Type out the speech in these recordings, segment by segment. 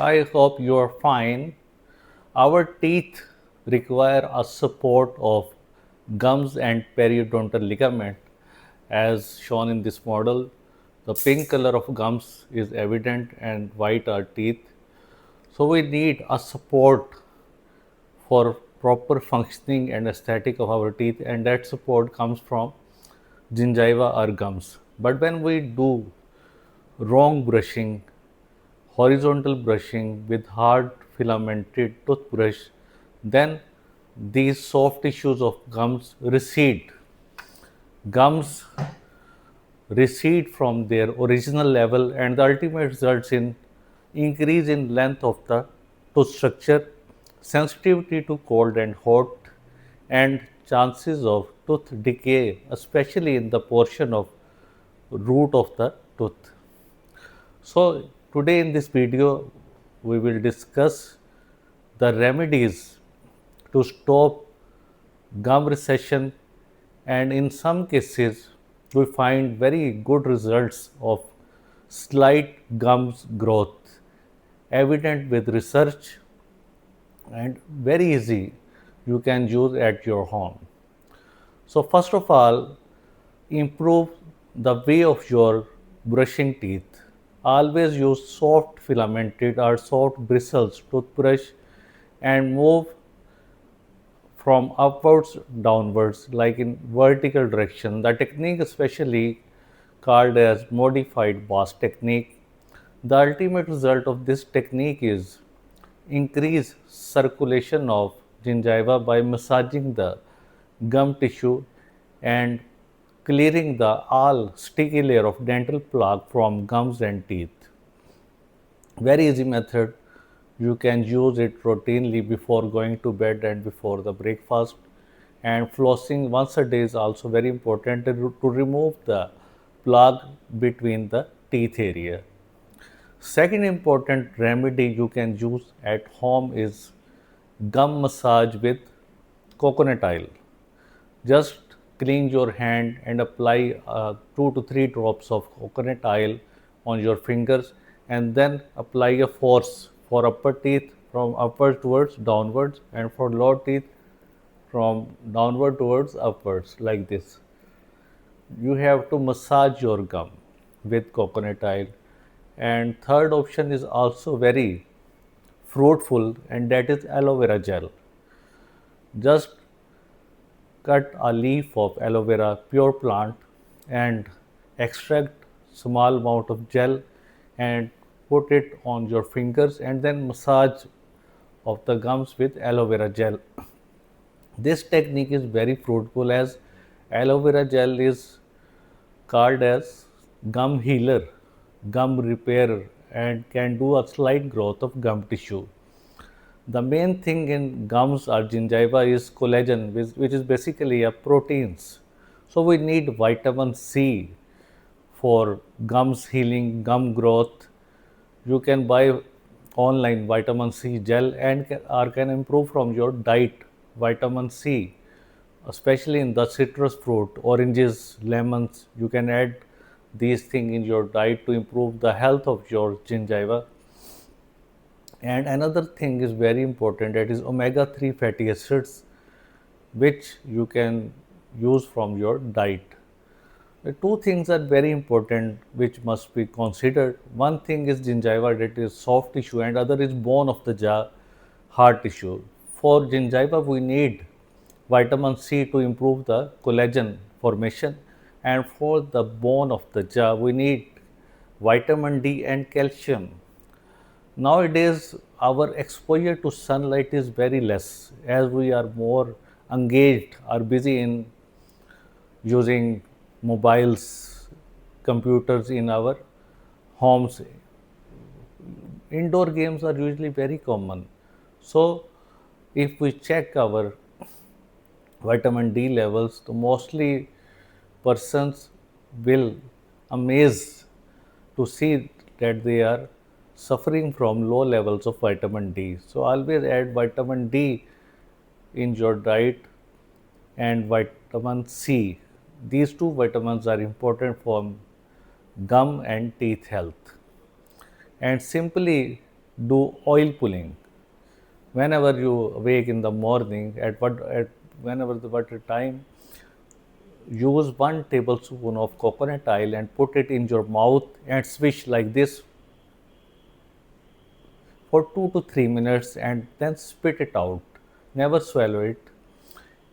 I hope you are fine. Our teeth require a support of gums and periodontal ligament. As shown in this model, the pink color of gums is evident and white are teeth. So we need a support for proper functioning and aesthetic of our teeth, and that support comes from gingiva or gums. But when we do wrong brushing, horizontal brushing with hard filamented toothbrush, then these soft tissues of gums recede. Gums recede from their original level, and the ultimate results in increase in length of the tooth structure, sensitivity to cold and hot, and chances of tooth decay, especially in the portion of root of the tooth. So today in this video we will discuss the remedies to stop gum recession, and in some cases we find very good results of slight gums growth evident with research and very easy you can use at your home. So first of all, improve the way of your brushing teeth. Always use soft filamented or soft bristles toothbrush and move from upwards downwards like in vertical direction. The technique especially called as modified boss technique. The ultimate result of this technique is increase circulation of gingiva by massaging the gum tissue and clearing the all sticky layer of dental plaque from gums and teeth. Very easy method. You can use it routinely before going to bed and before the breakfast. And flossing once a day is also very important to remove the plaque between the teeth area. Second important remedy you can use at home is gum massage with coconut oil. Just clean your hand and apply 2 to 3 drops of coconut oil on your fingers, and then apply a force for upper teeth from upward towards downwards, and for lower teeth from downward towards upwards, like this. You have to massage your gum with coconut oil. And third option is also very fruitful, and that is aloe vera gel. Just cut a leaf of aloe vera pure plant and extract small amount of gel and put it on your fingers, and then massage of the gums with aloe vera gel. This technique is very fruitful as aloe vera gel is called as gum healer, gum repairer, and can do a slight growth of gum tissue. The main thing in gums or gingiva is collagen, which is basically a proteins. So we need vitamin C for gums healing, gum growth. You can buy online vitamin C gel and or can improve from your diet vitamin C, especially in the citrus fruit, oranges, lemons. You can add these things in your diet to improve the health of your gingiva. And another thing is very important, that is omega 3 fatty acids, which you can use from your diet. The two things are very important which must be considered. One thing is gingiva, that is soft tissue, and other is bone of the jaw, hard tissue. For gingiva, we need vitamin C to improve the collagen formation, and for the bone of the jaw, we need vitamin D and calcium. Nowadays, our exposure to sunlight is very less as we are more engaged or busy in using mobiles, computers in our homes. Indoor games are usually very common. So, if we check our vitamin D levels, the mostly persons will amaze to see that they are suffering from low levels of vitamin D. So always add vitamin D in your diet and vitamin C. These two vitamins are important for gum and teeth health. And simply do oil pulling. Whenever you wake in the morning, at whenever the what time, use 1 tablespoon of coconut oil and put it in your mouth and swish like this for 2 to 3 minutes and then spit it out. Never swallow it,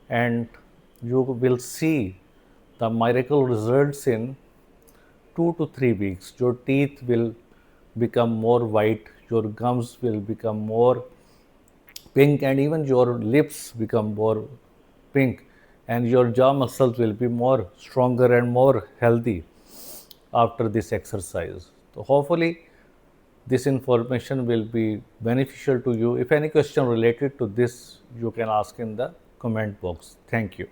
and you will see the miracle results in 2 to 3 weeks. Your teeth will become more white, your gums will become more pink, and even your lips become more pink, and your jaw muscles will be more stronger and more healthy after this exercise. So hopefully this information will be beneficial to you. If any question related to this, you can ask in the comment box. Thank you.